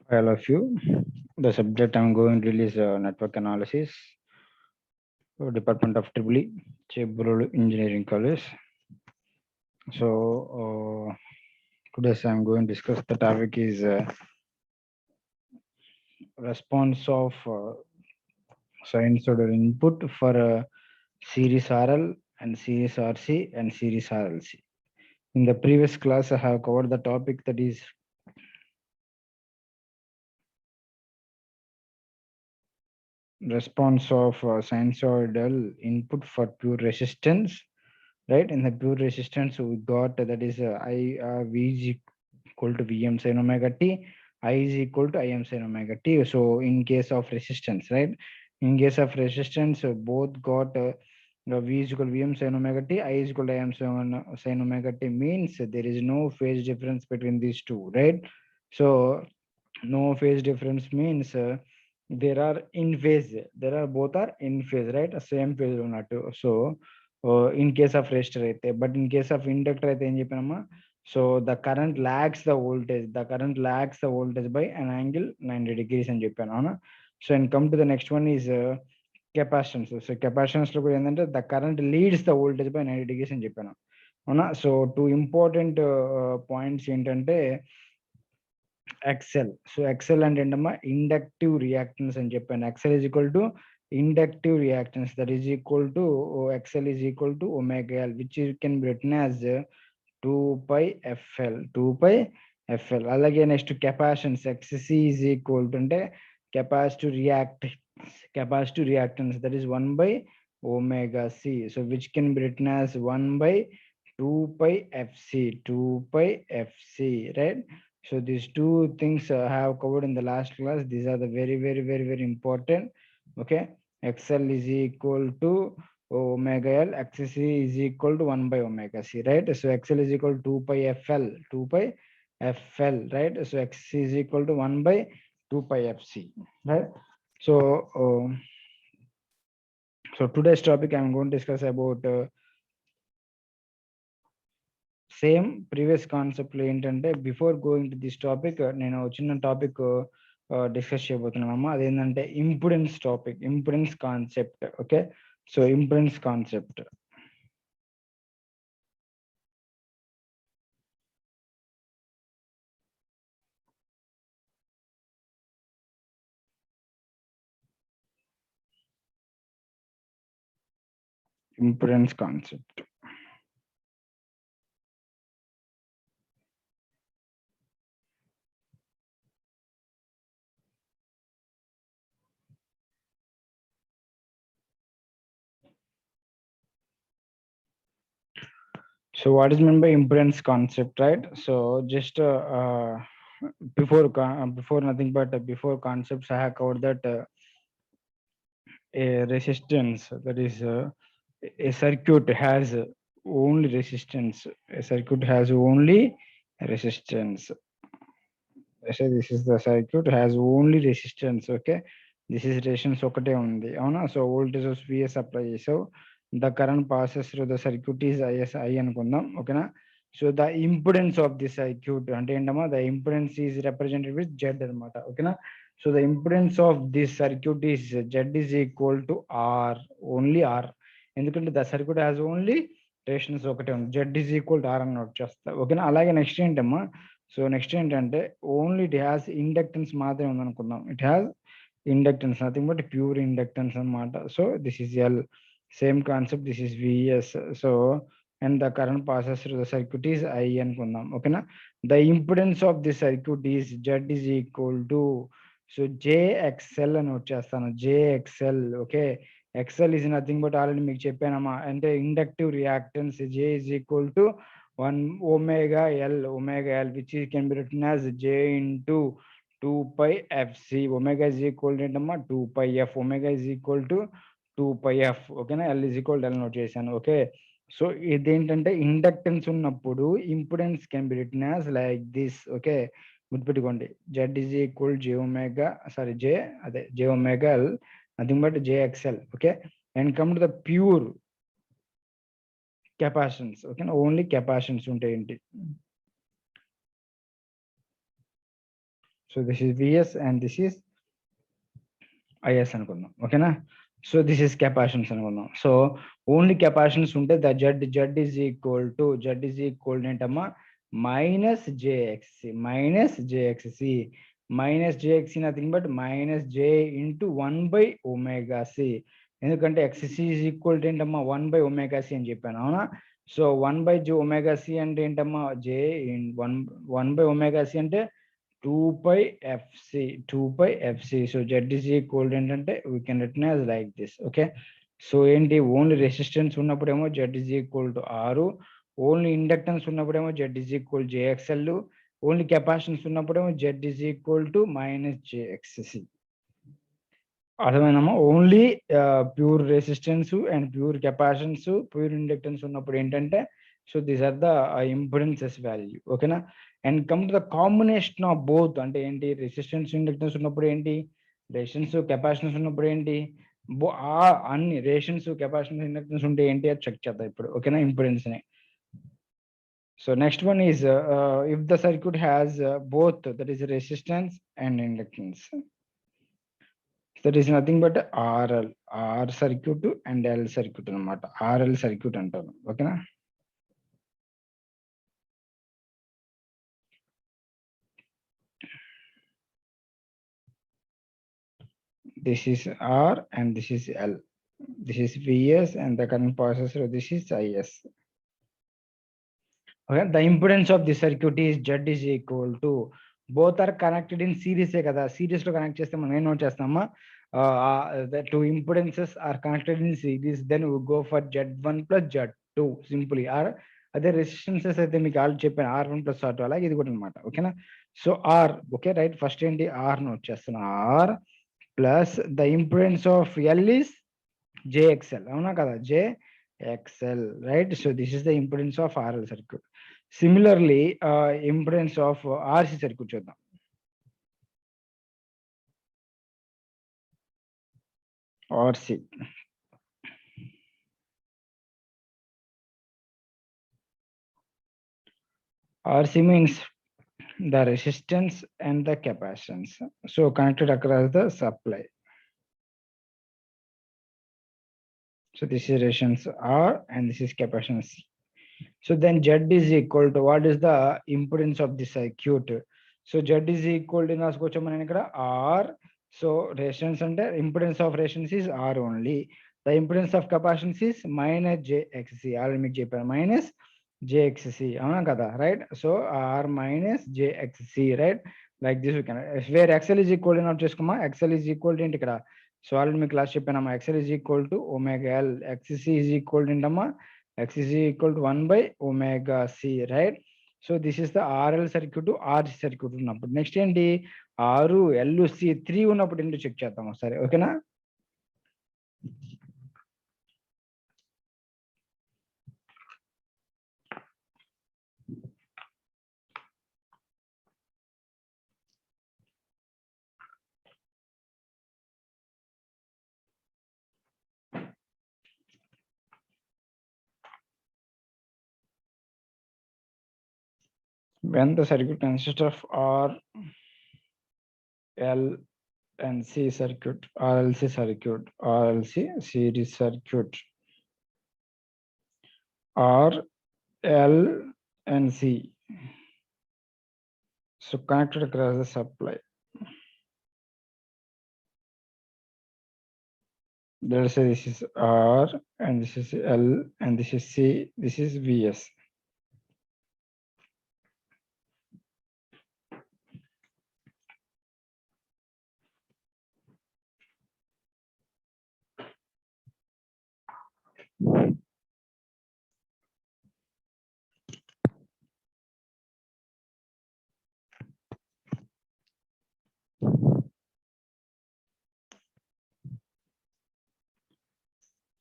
Hi, all of you. The subject I'm going to release network analysis, Department of EEE, Chebrool Engineering College. So today I'm going to discuss the topic is response of sinusoidal input for series RL and series RC and series RLC. In the previous class, I have covered the topic that is response of sinusoidal input for pure resistance, right? In the pure resistance, we got that is V is equal to Vm sin omega t, I is equal to Im sin omega t. So in case of resistance, right? In case of resistance, both got V is equal to Vm sin omega t, I is equal to Im sin omega t, means there is no phase difference between these two, right? So no phase difference means there are in phase, there are both are in phase, right? Same phase ఉన్నట్టు. So in case of resistor అయితే, but in case of inductor అయితే ఏం చెప్పినమ్మా, so the current lags the voltage, by an angle 90 degrees అని చెప్పాను, అవునా? So and come to the next one is capacitance. So capacitance లో కూడా ఏంటంటే the current leads the voltage by 90 degrees అని చెప్పాను, అవునా? So two important points ఏంటంటే XL. So XL and inductive reactance and Japan. XL is equal to inductive reactance, that is equal to XL is equal to omega L, which can be written as 2 pi FL. 2 pi FL. Again, next to capacitance, XC is equal to capacitive reactance, that is 1 by omega C. So which can be written as 1 by 2 pi FC. 2 pi FC, right? So these two things I have covered in the last class. These are the very important. Okay, XL is equal to omega L, XC is equal to 1 by omega C, right? So XL is equal to 2 pi FL, 2 pi FL, right? So XC is equal to 1 by 2 pi FC, right? So so today's topic I'm going to discuss about same previous కాన్సెప్ట్లో ఏంటంటే, before going to this topic నేను చిన్న topic discuss చేయబోతున్నామమ్మా. అదేంటంటే impedance topic, impedance concept. Okay, so impedance concept. Impedance concept. So what is meant by impedance concept, right? So just before nothing but before concepts I have covered that a resistance, that is a circuit has only resistance. A circuit has only resistance. I say this is the circuit has only resistance. Okay, this is resistance ఒకటే ఉంది, అవునా? So voltage VS apply చేసావు, the current passes through the circuit is I అనుకుందాం, ఓకేనా? So the impedance of the circuit అంటే ఏంటమ్మా, the impedance is represented with Z అనమాట, ఓకేనా? So the impedance of this circuit is Z is equal to R, only R. ఎందుకంటే the circuit has only resistance ఒకటే ఉంది, Z is equal to R అని note చేస్తా, ఓకేనా? అలాగే next ఏంటమ్మా, సో నెక్స్ట్ ఏంటంటే ఓన్లీ ఇట్ హ్యాస్ ఇండక్టెన్స్ మాత్రమే ఉందనుకుందాం. It has inductance, nothing but pure inductance అనమాట. So this is L, same concept, this is VS. So and the current passes through the circuit is I అనుకుందాం, ఓకేనా? The impedance of the circuit is Z is equal to, so jXL అని వచ్చేస్తాను, jXL. Okay, XL is nothing but already మీకు చెప్పానమ్మా, అంటే inductive reactance. J is equal to 1 omega L, which can be written as J into 2 pi FC. Omega is equal to 2 pi F. Omega is equal to 2 pi F. ఓకేనా? L is equal to L note చేశాను. Okay, so ఇదేంటంటే inductance ఉన్నప్పుడు impedance can be written as like this. Okay, గుర్తుపెట్టుకోండి, Z is equal j omega, sorry j omega L, nothing but jXL. Okay, and come to the pure capacitance. ఓకేనా, only capacitance ఉంటాయి ఏంటి. So So this is Vs and this is Is అనుకుందాం. ఓకేనా? So this is capacitance అనుకుందాం. So only capacitance ఉంటే the Z is equal to ఏంటమ్మా minus jXC nothing but minus j into 1/ωc. ఎందుకంటే XC is equal to ఏంటమ్మా 1/ωc అని చెప్పాను, అవునా? సో 1/ωc అంటే ఏంటమ్మా జే 1/ωc అంటే 2πfc. So z is equal ఏంటంటే we can written as like this. Okay, so ఏంటి ఓన్లీ రెసిస్టెన్స్ ఉన్నప్పుడేమో z is equal to r, only inductance ఉన్నప్పుడేమో z is equal jxl, only capacitance ఉన్నప్పుడేమో z is equal to -jxc. అర్థమైందమ్మా? Only pure resistance and pure capacitance pure inductance ఉన్నప్పుడు ఏంటంటే so these are the impedances value. ఓకేనా? And come to the combination of both అంటే ఏంటి resistance inductance ఉన్నప్పుడు ఏంటి, resistance capacitance ఉన్నప్పుడు ఏంటి, అన్ని రెసిస్టెన్స్ కెపాసిటెన్స్ ఇండక్టెన్స్ ఉంటే ఏంటి అది చెక్ చేద్దాం ఇప్పుడు. ఓకేనా? ఇంపిడెన్స్ ని. So next one is if the circuit has both, that is resistance and inductance, that is nothing but R circuit and L circuit అనమాట. ఆర్ఎల్ సర్క్యూట్ అంటారు. ఓకేనా? This is R and this is L. This is Vs and the current processor, this is Is. Okay, the impedance of the circuit is Z is equal to, both are connected in series kada, series lo connect chesthe మనం ఏం note చేస్తామా, the two impedances are connected in series, then we go for Z1 plus Z2 simply. or అదే resistances అయితే మీకు already చెప్పాను R1 plus R2, అలాగే ఇది కూడా అనమాట. ఓకేనా? So R, okay right, first ఏంటి R నోట్ చేస్తున్నా, R plus the impedance of L is JXL, అవునా కదా, JXL, right? So this is the impedance of RL circuit. Similarly, impedance of RC circuit చూద్దాం. RC means the resistance and the capacitance, so connected across the supply. So this is resistance R and this is capacitance C. So then Z is equal to, what is the impedance of the circuit? So Z is equal to రాసుకోవచ్చు మనం ఇక్కడ R. So resistance అంటే impedance of resistance is R only. The impedance of capacitance is minus jXc. Already మీకు చెప్పాను minus jXc, అవునా కదా, right? So R minus jXc, right? Like this we can, where XL is equal to note చేసుకోమా. XL is equal to ఏంటి ఇక్కడ, సో already మీకు class చెప్పానమ్మా, XL is equal to omega L, XC is equal to ఏంటమ్మా, X is equal to 1/ωc, right? So this is the RL circuit, RC circuit ఉన్నప్పుడు. Next ఏంటి, RLC3 ఉన్నప్పుడు ఏంటో చెక్ చేద్దాం ఒకసారి. ఓకేనా? When the circuit consists of R, L and C circuit, RLC circuit, RLC series circuit, R, L and C, so connected across the supply. Let's say this is R and this is L and this is C, this is Vs.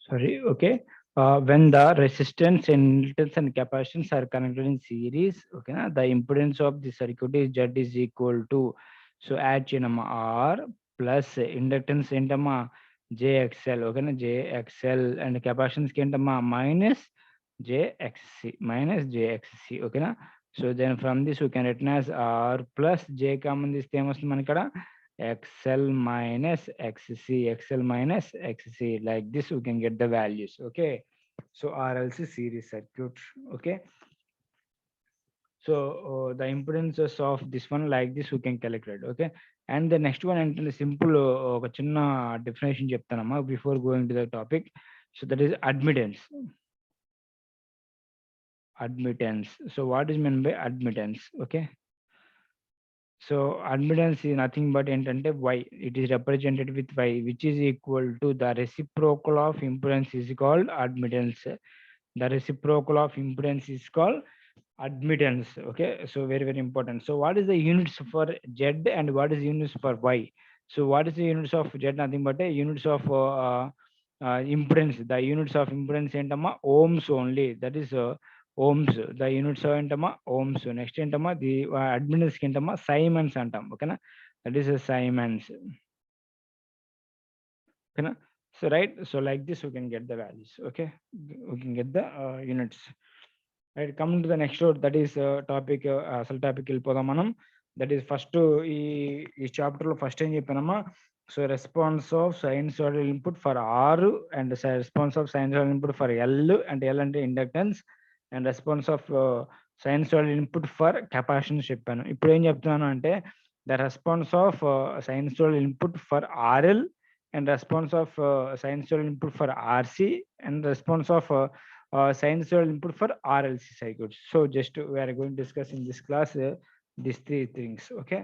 Sorry, okay. When the resistance and inductance and capacitance are connected in series, okay, the impedance of the circuit is Z is equal to, so add chinama R plus inductance ఏంటమ్మా JXL, okay, JXL, and capacitance ఏంటమ్మా minus JXC, okay. So then from this we can written as R plus J common this theme manikada XL minus XC, XL minus XC. Like this we can get the values. Okay. So RLC series circuit. Okay. So the impedances of this one like this we can calculate. Okay. And the next one and simple ఒక చిన్న definition చెప్తానమ్మా before going to the topic. So that is admittance. Admittance. So what is meant by admittance? Okay. So admittance is nothing but entante y. It is represented with y, which is equal to the reciprocal of impedance is called admittance. The reciprocal of impedance is called admittance. Okay, so very very important. So what is the units for z and what is units for y? So what is the units of z? Nothing but a units of impedance. The units of impedance entama ohms only. That is ohms. The units of entama ohms. Next entama the admittance entama Siemens antam. Okay na? That is a Siemens. Okay na? So right, so like this we can get the values. Okay, we can get the units. Right, coming to the next word, that is topic అసలు topic వెళ్ళిపోదాం మనం. That is first ఈ chapter లో first ఏం చెప్పానమ్మా. So response of sinusoidal input for R and response of sinusoidal input for L అంటే L అంటే inductance and response of sinusoidal input for capacitance చెప్పాను. ఇప్పుడు ఏం చెప్తున్నాను అంటే the response of sinusoidal input for RL and response of sinusoidal input for RC and response of sinusoidal input for RLC circuits. So just we are going to discuss in this class these three things. Okay.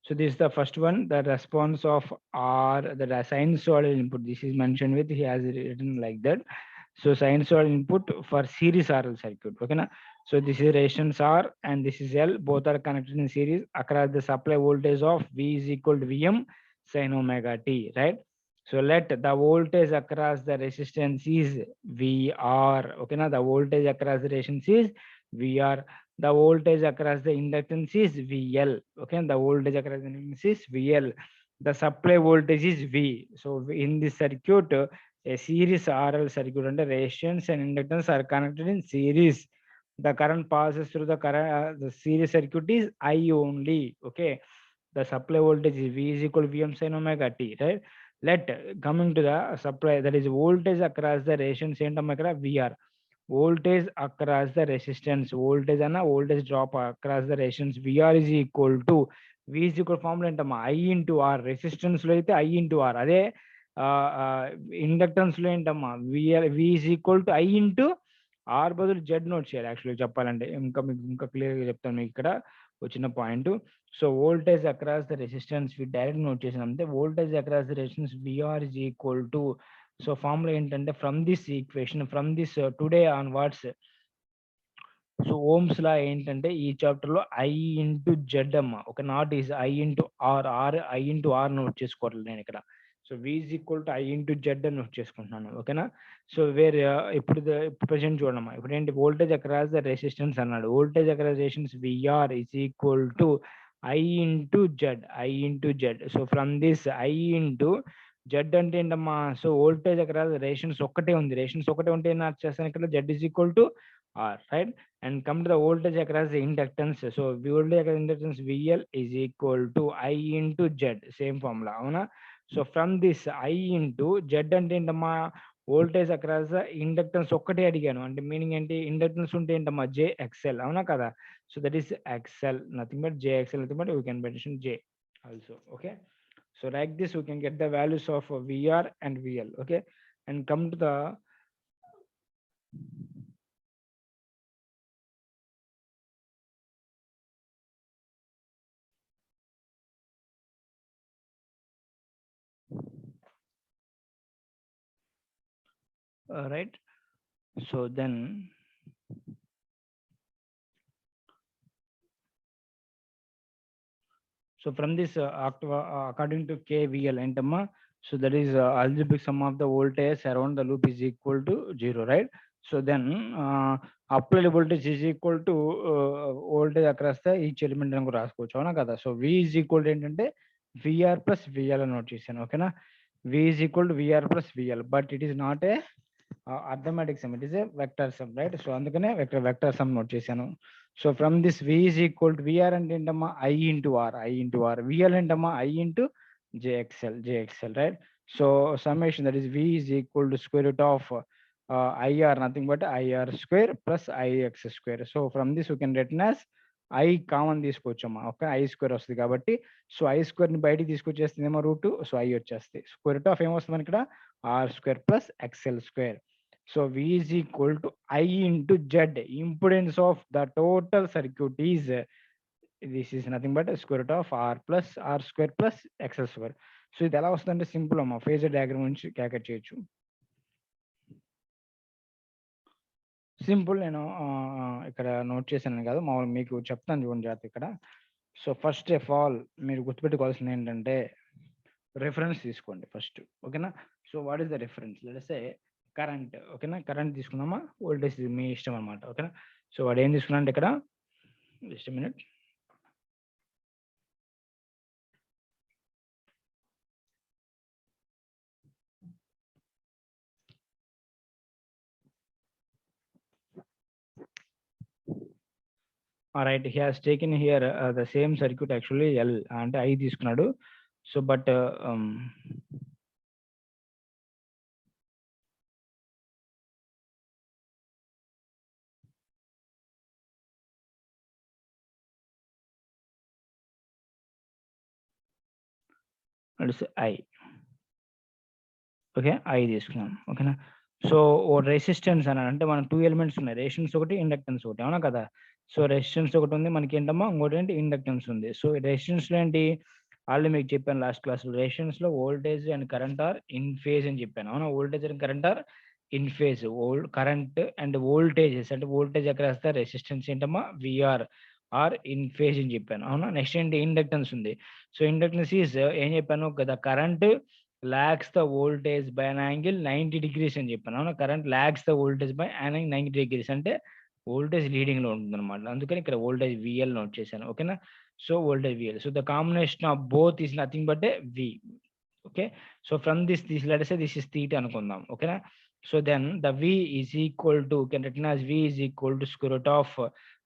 So this is the first one, the response of R, the sinusoidal input. This is mentioned with, he has written like that. So sinusoidal input for series RL circuit. Okay na? So this is resistance R and this is L. Both are connected in series across the supply voltage of V is equal to Vm sin omega t. Right. So let the voltage across the resistance is VR. Okay na? The voltage across the resistance is VR. The voltage across the inductance is VL. Okay. The voltage across the inductance is VL. The supply voltage is V. So in this circuit, a series RL circuit under resistance and inductance are connected in series. The current passes through the current. The series circuit is I only. Okay, the supply voltage is V is equal to Vm sin omega t. Right. Let coming to the supply, that is voltage across the resistance and omega VR. Voltage across the resistance, voltage and voltage drop across the resistance VR is equal to V is equal formula entama I into R. Resistance lo aithe I into R. Ade inductance లో ఏంటమ్మా V is equal to I into R బదులు Z note చేయాలి. యాక్చువల్గా చెప్పాలంటే ఇంకా మీకు ఇంకా క్లియర్గా చెప్తాను మీకు ఇక్కడ వచ్చిన point. So voltage across the resistance direct note చేసిన అంతే. Voltage across the resistance VR is equal to, so formula ఏంటంటే from this equation, from this today onwards, so Ohm's law ఏంటంటే ఈ చాప్టర్ లో ఐ ఇంటూ జెడ్ అమ్మ ఒక not is I into R, R I into R note చేసుకోవాలి నేను ఇక్కడ. So v is equal to I into Z అని note చేసుకుంటున్నాను. ఓకేనా. సో వేరే ఇప్పుడు ప్రజెంట్ చూడమ్మా, ఇప్పుడు ఏంటి వోల్టేజ్ అక్రాస్ ద రెసిస్టెన్స్ అన్నాడు. Voltage across resistance VR is equal to I into Z, I into Z. So from this I into Z అంటే ఏంటమ్మా, సో వోల్టేజ్ అక్రాస్ రెసిస్టెన్స్ ఒక్కటే ఉంది, రెసిస్టెన్స్ ఒకటే ఉంటే ఏం చేస్తాను ఇక్కడ Z is equal to R. Right. And come to the voltage across the inductance. So voltage across inductance VL is equal to I into Z. Same formula. Avuna? So from this I into Z అంటే ఏంటమ్మా voltage across the inductance ఒక్కటే అడిగాను. అంటే meaning ఏంటి, inductance ఉంటే ఏంటమ్మా JXL. అవునా కదా. So that is XL, nothing but JXL, nothing but we can mention J also. Okay. So like this we can get the values of VR and VL. Okay. And come to the right. So then so from this according to KVL entama, so that is algebraic sum of the voltage around the loop is equal to 0, right. So then applied voltage is equal to voltage across the each element అని రాసుకోవచ్చు. అవునా కదా. So V is equal to ఏంటంటే VR plus VL అని note చేశాను. ఓకేనా, V is equal to VR plus VL, but it is not a arithmetic sum, it is a vector sum, right? So అందుకనే vector some note చేశాను. So from this V is equal to VR అంటే ఏంటమ్మా I into R, VL ఏంటమ్మా I into JXL, right? So summation, that is V is equal to square root of IR, nothing but IR square plus IX square. So from this we can written as I common తీసుకోవచ్చమ్మా. Okay, I square వస్తుంది కాబట్టి, so I square ని బయటికి తీసుకొచ్చేస్తుందేమో root, so I వచ్చేస్తుంది. Square root of ఏమొస్తుంది ఇక్కడ R square plus XL square. So V is equal to I into Z, impedance of the total circuit is this is nothing but square root of R plus R square plus XL square. So ఇది ఎలా వస్తుందంటే simple అమ్మా, phasor diagram నుంచి calculate చేయొచ్చు. Simple, నేను ఇక్కడ note చేశాను కాదు, మామూలు మీకు చెప్తాను చూడండి జాగ్రత్త ఇక్కడ. సో ఫస్ట్ ఆఫ్ ఆల్ మీరు గుర్తుపెట్టుకోవాల్సింది ఏంటంటే రిఫరెన్స్ తీసుకోండి ఫస్ట్. ఓకేనా, so what is the reference? Let's say current. ఓకేనా, కరెంట్ తీసుకుందామా, వోల్టేజ్ మీ ఇష్టం అనమాట. ఓకేనా, సో వాడు ఏం తీసుకున్నా అంటే ఇక్కడ just minute. Right, he has taken here the same circuit, actually L అంటే I తీసుకున్నాడు. So but I, okay I తీసుకున్నాం. ఓకేనా, సో రెసిస్టెన్స్ అని అంటే మన 2 ఎలిమెంట్స్ ఉన్నాయి, రెసిస్టెన్స్ ఒకటి, ఇండక్టెన్స్ ఒకటి, అవునా కదా? సో రెసిస్టెన్స్ ఒకటి ఉంది మనకి ఏంటమ్మా, ఇంకోటి ఏంటి ఇండక్టెన్స్ ఉంది. సో రెసిస్టెన్స్ లో ఏంటి, ఆల్రెడీ మీకు చెప్పాను లాస్ట్ క్లాస్ లో, రెసిస్టెన్స్ లో voltage and current are in phase అని చెప్పాను, అవునా? Voltage and current are in phase. Current and voltages అంటే వోల్టేజ్ ఎక్కడ వేస్తే రెసిస్టెన్స్ ఏంటమ్మా VR ఆర్ ఇన్ ఫేజ్ అని చెప్పాను, అవునా? నెక్స్ట్ ఏంటి ఇండక్టెన్స్ ఉంది. సో ఇండక్టెన్స్ ఈజ్ ఏం చెప్పాను కదా, current lags the voltage by an angle 90 degrees అని చెప్పాను, అవునా? Current lags the voltage by an 90 degrees అంటే వోల్టేజ్ లీడింగ్ లో ఉంటుంది అనమాట. అందుకని ఇక్కడ వోల్టేజ్ VL నోట్ చేశాను. ఓకేనా, so voltage VL. So the combination of both is nothing but a V. Okay, so from this let us say this is theta అనుకుందాం. ఓకేనా, so then the V is equal to, can written as V is equal to square root of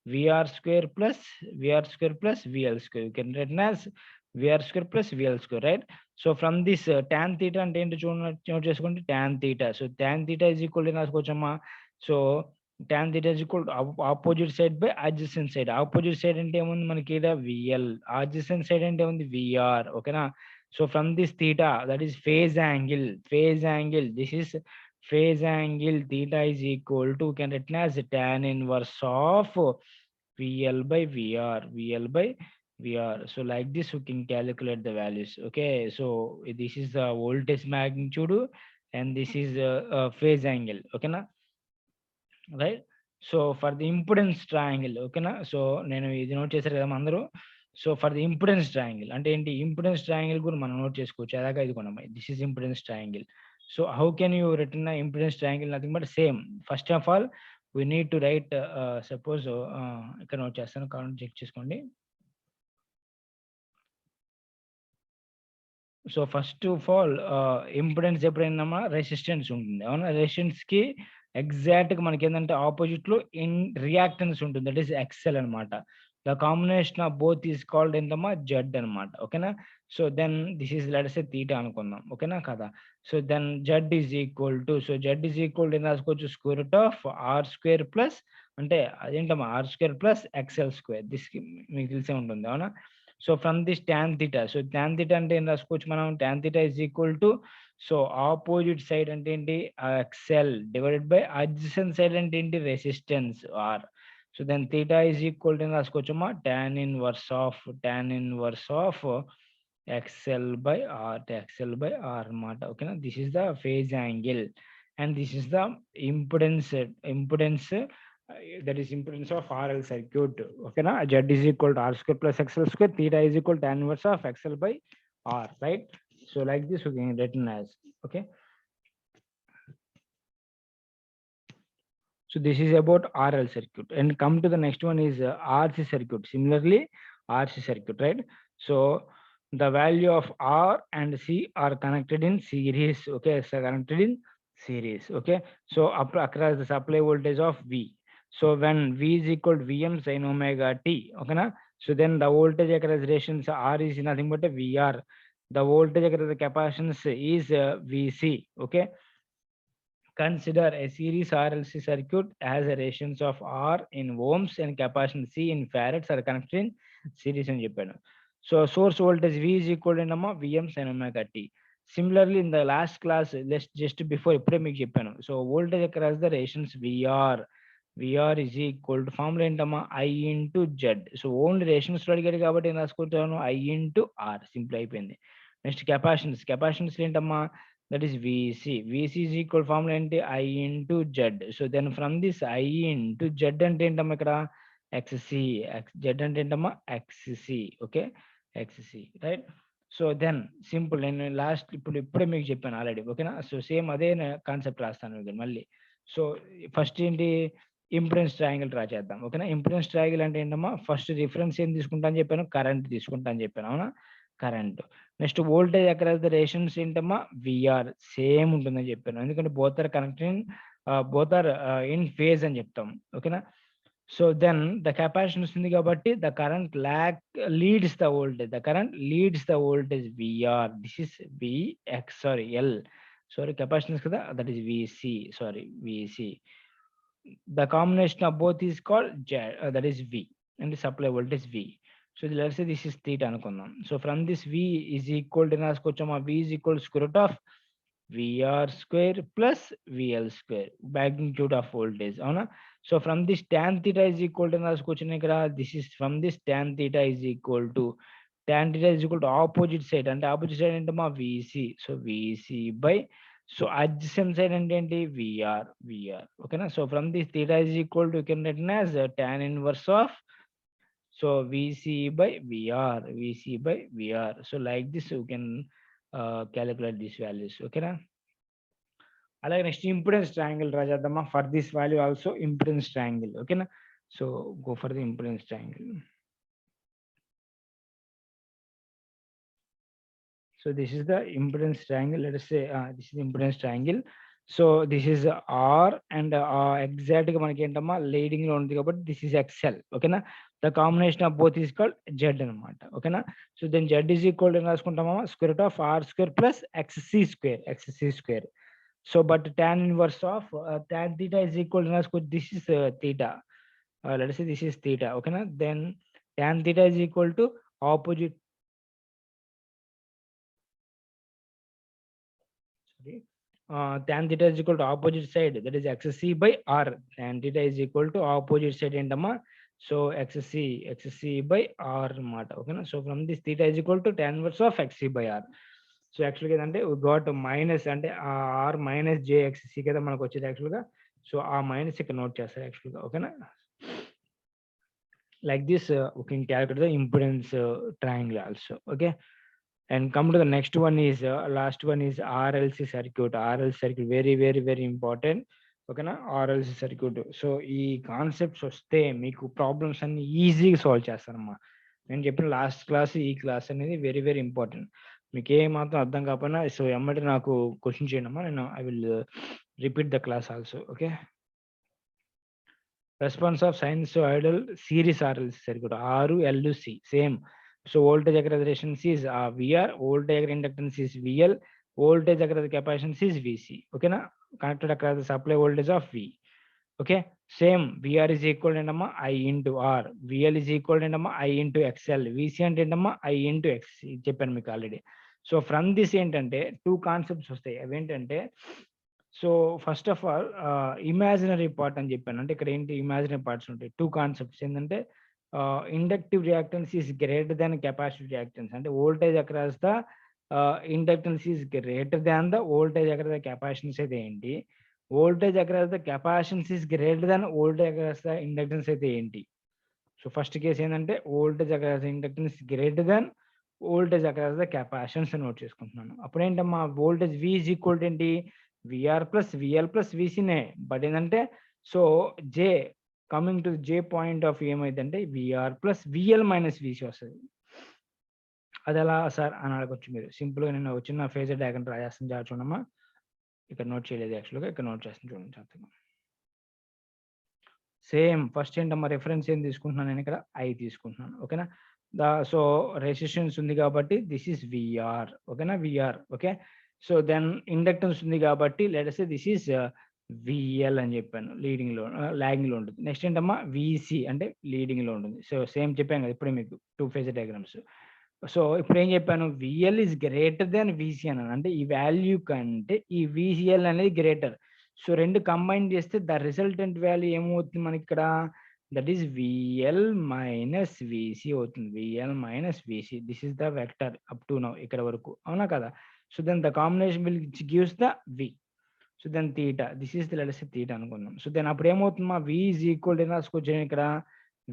VR square plus VL square. You can written as VR square plus VL square, right? So from this tan theta అంటే ఏంటో note చేసుకోండి, tan theta. సో tan theta is equal to రాసుకోవచ్చమ్మా. సో tan theta is equal to opposite side by adjacent side. Opposite side అంటే ఏముంది మనకి ఇక్కడ VL, అడ్జసెంట్ సైడ్ అంటే ఏముంది VR. ఓకేనా, so from this theta, that is phase angle, this is phase angle, theta is equal to, can written as tan inverse of VL by VR. So like this we can calculate the values. Okay, so this is the voltage magnitude and this is phase angle. Okay na, right? So for the impedance triangle, okay na, so నేను ఇది note చేశారు కదా అందరూ. So for the impedance triangle అంటే ఏంటి, impedance triangle కూడా మనం note చేసుకోవచ్చు. అలాగా ఇది కొనమ్మాయి, this is impedance triangle. So how can you return impedance triangle? Nothing but same. First of all we need to write, suppose ఇక్కడ నోట్ చేస్తాను, కౌంట్ చెక్ చేసుకోండి. So first of all impedance ఎప్పుడైనా resistance ఉంటుంది, అవునా? Resistance కి exact గా మనకి ఏంటంటే ఆపోజిట్ లో ఇన్ రియాక్టెన్స్ ఉంటుంది, దట్ ఈస్ XL అనమాట. The combination of both is called ఏంటమ్మా Z అనమాట. ఓకేనా, so then this is let's say theta అనుకుందాం. ఓకేనా కదా, so then Z is equal to, so Z is equal to ఏం రాసుకోవచ్చు, square root of R square plus అంటే అదేంటమ్మా R square plus XL square. This మీకు తెలిసే ఉంటుంది, అవునా? So from this tan theta, సో tan theta అంటే ఏం రాసుకోవచ్చు మనం, tan theta is equal to, so opposite side అంటే ఏంటి XL divided by adjacent side అంటే ఏంటి resistance R. So then theta is equal to ఏం రాసుకోవచ్చమ్మా, tan inverse of XL by R అన్నమాట. ఓకేనా, this is the phase angle and this is the impedance that is impedance of RL circuit. Okay na, Z is equal to R square plus XL square, theta is equal to tan inverse of XL by R, right? So like this we can written as. Okay, so this is about RL circuit, and come to the next one is RC circuit. Similarly RC circuit, right? So the value of R and C are connected in series. Okay, so connected in series. Okay, so across the supply voltage of V. So when V is equal to Vm sin omega t, okay na? So then the voltage across resistance R is nothing but a VR. The voltage across the capacitance is Vc. Okay, consider a series RLC circuit has a resistance of R in ohms and capacitance C in farads are connected in series అని చెప్పాను. So source voltage V is equal to Vm sin omega t. Similarly, in the last class, just before ఇప్పుడే మీకు చెప్పాను. So voltage across the resistance VR is equal to formula ఏంటమ్మా I into Z. So only resistance లో అడిగాడు కాబట్టి నేను రాసుకుంటాను I into R. Simple అయిపోయింది. నెక్స్ట్ కెపాసిటెన్స్ ఏంటమ్మా, that is VC. VC is equal formula into I into Z. So then from this I into Z అంటే ఏంటమ్మా ఇక్కడ XC. Z అంటే ఏంటమ్మా XC. Okay, XC, right. So then simple, నేను last ఇప్పుడే మీకు చెప్పాను ఆల్రెడీ. ఓకేనా, సో సేమ్ అదే కాన్సెప్ట్ రాస్తాను మీకు మళ్ళీ. సో ఫస్ట్ ఏంటి, ఇంపిడెన్స్ ట్రయాంగిల్ డ్రా చేద్దాం. ఓకేనా, ఇంపిడెన్స్ ట్రయాంగిల్ అంటే ఏంటమ్మా, ఫస్ట్ రిఫరెన్స్ ఏం తీసుకుంటా అని చెప్పాను, కరెంట్ తీసుకుంటా అని చెప్పాను, అవునా, కరెంట్. నెక్స్ట్ వోల్టేజ్ అక్కడ రేషన్స్ ఏంటమ్మా విఆర్ సేమ్ ఉంటుందని చెప్పాను, ఎందుకంటే both are connected, both are in phase అని చెప్తాం. ఓకేనా, సో దెన్ ద కెపాసిటెన్స్ ఉంది కాబట్టి the current leads the voltage VR. This is VX, sorry capacitance కదా, that is VC. The combination of both is called Z, that is V, and the supply voltage V. So let's say this is theta అనుకుందాం. So from this V is equal to రాసుకోవచ్చమ్మా, V is equal to square root of VR square plus VL square, magnitude of voltage, అవునా. So from this tan theta is equal to రాసుకోవచ్చు ఇక్కడ, this is from this tan theta is equal to opposite side, అంటే opposite side ఏంటమ్మా VC. So VC by, so adjacent side అంటే ఏంటి VR. ఓకేనా, so from this theta is equal to, you can written as tan inverse of, so VC by VR. So like this you can calculate these values. ఓకేనా, అలాగే next impedance triangle draw చేద్దామా, for this value also impedance triangle. ఓకేనా, so go for the impedance triangle. So this is the impedance triangle. Let us say this is the impedance triangle. So this is R and exact గా మనకి ఏంటమ్మా leading లో ఉంది కాబట్టి this is XL. ఓకేనా, the combination of both is called Z అనమాట. ఓకేనా, so then Z is equal to రాసుకుంటామా square root of R square plus XC square. So but tan inverse of tan theta is equal to రాసుకో, this is theta. Let us say this is theta. ఓకేనా, then tan theta is equal to opposite, tan theta is equal to opposite side, that is XC by R. Tan theta is equal to opposite side ఏంటమ్మా, so XC by R అన్నమాట. ఓకేనా, so from this theta is equal to tan inverse of XC by R. So యాక్చువల్గా ఏంటంటే got minus, అంటే R minus JXC కదా మనకు వచ్చేది యాక్చువల్గా. సో ఆ మైనస్ ఇక్కడ నోట్ చేస్తారు యాక్చువల్గా. ఓకేనా, like this we can calculate the impedance triangle also. Okay, and come to the next one is last one is RLC circuit. Very important. ఓకేనా, RLC circuit. సో ఈ కాన్సెప్ట్స్ వస్తే మీకు problems అన్ని ఈజీగా సాల్వ్ చేస్తారమ్మా. నేను చెప్పిన లాస్ట్ క్లాస్ ఈ క్లాస్ అనేది వెరీ ఇంపార్టెంట్. మీకు ఏ మాత్రం అర్థం కాకపోయినా సో ఎమ్మటి నాకు క్వశ్చన్ చేయండి అమ్మా, నేను I will repeat the class also. Okay, response of sinusoidal series RLC circuit, RLC same. So voltage across resistance is VR, voltage across inductance is VL, voltage across the capacitance is VC. Okay na, connected across the supply voltage of V. Okay, same VR is equal to I into R, VL is equal to I into XL, VC అంటే I into XC చెప్పాను మీకు already. So from this ఏంటంటే two concepts వస్తాయి. అవేంటంటే, so first of all imaginary part అని చెప్పాను, అంటే ఇక్కడ ఏంటి ఇమాజినరీ పార్ట్స్ ఉంటాయి. టూ కాన్సెప్ట్స్ ఏంటంటే, inductive reactance is greater than capacitive reactance, అంటే voltage across the inductance is greater than the voltage across the capacitance అయితే ఏంటి, voltage across the capacitance is greater than voltage across the inductance అయితే ఏంటి. So first case ఏంటంటే voltage across the inductance greater than voltage across the capacitance note చేసుకుంటున్నాను. అప్పుడు ఏంటమ్మా voltage V is equal to ఏంటి VR plus VL plus VCనే. But ఏంటంటే so J coming to J point of ఏమైందంటే VR plus VL minus VC వస్తుంది. అది ఎలా సార్ అని అడగొచ్చు మీరు. సింపుల్‌గా నేను ఒక చిన్న ఫేజర్ డయాగ్రమ్ డ్రా చేస్తాను చూడమ్మా. ఇక్కడ నోట్ చేయలేదు యాక్చువల్‌గా. ఇక్కడ నోట్ చేస్తాను చూడండి జాగ్రత్తగా. సేమ్ ఫస్ట్ ఏంటమ్మా రిఫరెన్స్ ఏం తీసుకుంటున్నాను నేను ఇక్కడ ఐ తీసుకుంటున్నాను. ఓకేనా? సో రెసిస్టెన్స్ ఉంది కాబట్టి దిస్ ఈస్ విఆర్. ఓకేనా? VR. Okay. So then inductance ఉంది కాబట్టి let us say this is VL అని చెప్పాను. లాగింగ్‌లో ఉంటుంది. నెక్స్ట్ ఏంటమ్మా విసి అంటే లీడింగ్‌లో ఉంటుంది. సో సేమ్ చెప్పాను కదా ఇప్పుడే మీకు 2 ఫేజర్ డయాగ్రామ్స్. సో ఇప్పుడేం చెప్పాను VL is greater than VC అన్నాను. అంటే ఈ వాల్యూ కంటే ఈ విసిఎల్ అనేది గ్రేటర్. సో 2 కంబైన్ చేస్తే ద రిజల్టెంట్ వాల్యూ ఏమవుతుంది మనకిక్కడ? That is VL minus VC అవుతుంది. VL minus VC. This is the vector up to now ఇక్కడ వరకు. అవునా కదా? So then the combination which gives the V. So then theta. This is the let us say theta అనుకుందాం. So then అప్పుడు ఏమవుతుందమ్మా వి is equal to ఏం రాసుకోవచ్చు ఇక్కడ?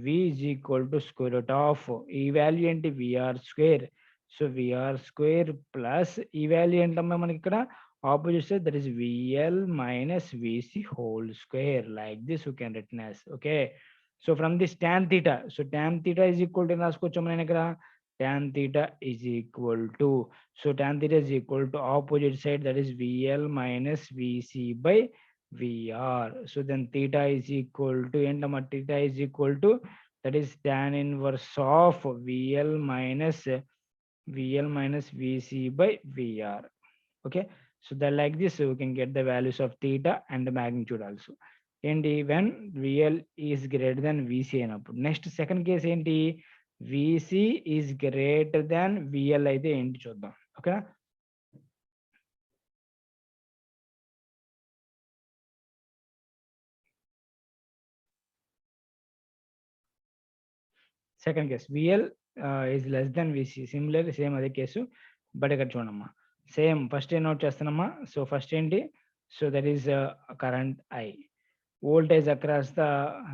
V is equal to square root of ఈ వాల్యూ ఏంటి? VR square. So VR square plus ఈ value ఏంటమ్మా మనకి ఇక్కడ? opposite side that is VL minus VC whole square. Like this you can written as. Okay. So from this tan theta. So tan theta is equal to రాసుకోవచ్చు మనం ఇక్కడ tan theta is equal to. So tan theta is equal to opposite side that is VL minus VC by VR. So then theta is equal to ఏంటమ్మా theta is equal to that is tan inverse of VL minus VC by VR. Okay. So that like this we can get the values of theta and the magnitude also. ఏంటి when VL is greater than VC అయినప్పుడు. Next second case ఏంటి? VC is greater than VL అయితే ఏంటి చూద్దాం. ఓకేనా? Second case VL is less than VC. Similar same అదే case. But ఇక్కడ చూడమ్మా సేమ్ ఫస్ట్ ఏం నోట్ చేస్తానమ్మా. సో ఫస్ట్ ఏంటి? So that is current I. Voltage across the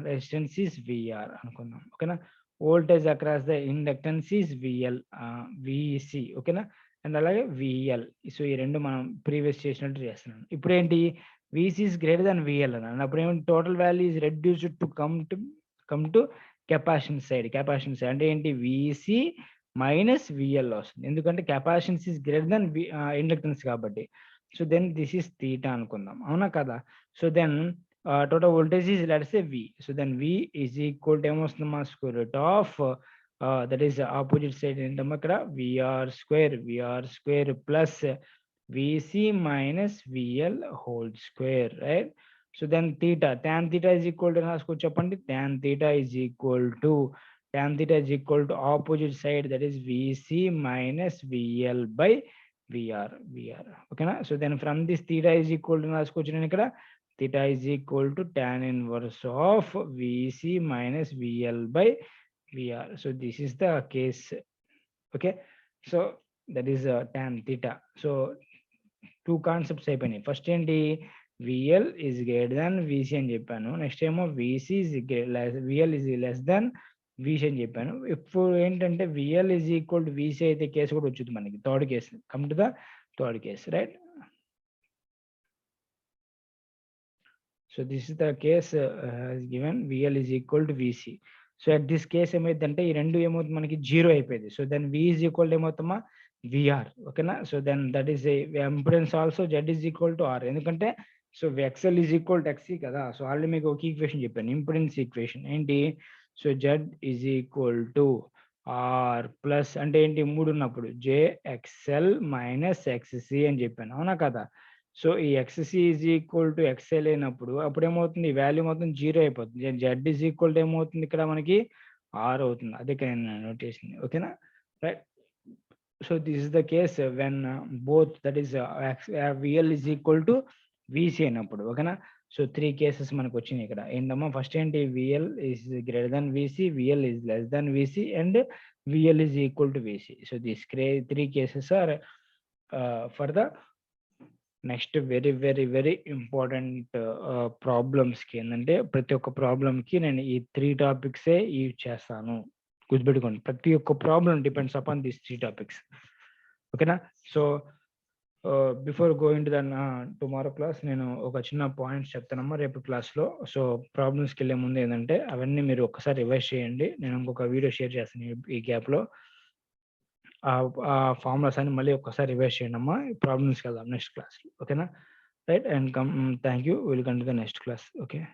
resistance is VR అనుకుందాం. ఓకేనా? Voltage across the inductance is VL VC. ఓకేనా? And అలాగే విఎల్. సో ఈ రెండు మనం ప్రీవియస్ చేసినట్టు చేస్తున్నాను. ఇప్పుడు ఏంటి? VC is greater than VL అన్నాను. అప్పుడు ఏమంటే total value is reduced to come to capacitance side. Capacitance side అంటే ఏంటి? విసి మైనస్ విఎల్ వస్తుంది. ఎందుకంటే capacitance is greater than inductance కాబట్టి. So then this is theta అనుకుందాం. అవునా కదా? So then total voltage is let's say V. So then V is equal to ఏమొస్తుందమ్మా square root of that is opposite side ఏంటమ్మా ఇక్కడ VR square plus VC minus VL whole square, right? So then theta, tan theta is equal to రాసుకోవచ్చు చెప్పండి. tan theta is equal to opposite side that is VC minus VL by VR. ఓకేనా? So then from this theta is equal to రాసుకోవచ్చు నేను ఇక్కడ theta is equal to tan inverse of VC minus VL by VR. So this is the case. Okay. So that is tan theta. So two concepts అయిపోయినాయి. First ఏంటి? VL is greater than VC అని చెప్పాను. Next ఏమో VL is less than VC అని చెప్పాను. ఇప్పుడు ఏంటంటే VL is equal to VC అయితే కేసు కూడా వచ్చింది మనకి. Third case. Come to the third case, right? So this is the case as given VL is equal to VC. So at this case ఏమైందంటే ఈ రెండు ఏమవుతుంది మనకి జీరో అయిపోయింది. So then V is equal to ఏమవుతామా VR. ఓకేనా? So then that is impedance also Z is equal to R. ఎందుకంటే so XL is equal to XC కదా. సో ఆల్రెడీ మీకు ఒక ఈక్వేషన్ చెప్పాను, ఇంపిడెన్స్ ఈక్వేషన్ ఏంటి? So Z is equal to R plus అంటే ఏంటి? 3 ఉన్నప్పుడు JXL మైనస్ XC అని చెప్పాను. అవునా కదా? సో ఈ XC is equal to XL అయినప్పుడు అప్పుడు ఏమవుతుంది? ఈ వాల్యూ మొత్తం జీరో అయిపోతుంది. Z ఈజ్ ఈక్వల్ టు ఏమవుతుంది ఇక్కడ మనకి? R అవుతుంది. అదే ఇక్కడ నేను నోట్ చేసింది. ఓకేనా? Right. So this is the case when both that is VL is equal to VC అయినప్పుడు. ఓకేనా? సో 3 కేసెస్ మనకు వచ్చినాయి ఇక్కడ. ఏంటమ్మా? ఫస్ట్ ఏంటి? VL is greater than VC, VL is less than VC and VL is equal to VC. So this 3 cases are for the next very important ప్రాబ్లమ్స్కి. ఏంటంటే ప్రతి ఒక్క ప్రాబ్లంకి నేను ఈ 3 టాపిక్సే యూజ్ చేస్తాను. గుర్తుపెట్టుకోండి, ప్రతి ఒక్క problem depends upon these 3 topics. ఓకేనా? So before going to the tomorrow class నేను ఒక చిన్న పాయింట్స్ చెప్తానమ్మా రేపు క్లాస్లో. సో ప్రాబ్లమ్స్కి వెళ్ళే ముందు ఏంటంటే అవన్నీ మీరు ఒకసారి రివైజ్ చేయండి. నేను ఇంకొక వీడియో షేర్ చేస్తాను ఈ గ్యాప్లో. ఆ ఫార్ములాస్ అని మళ్ళీ ఒక్కసారి రివైజ్ చేయండి అమ్మా. ప్రాబ్లమ్స్కి వెళ్దాం నెక్స్ట్ క్లాస్. ఓకేనా? Right, and thank you. Will continue the next class. Okay.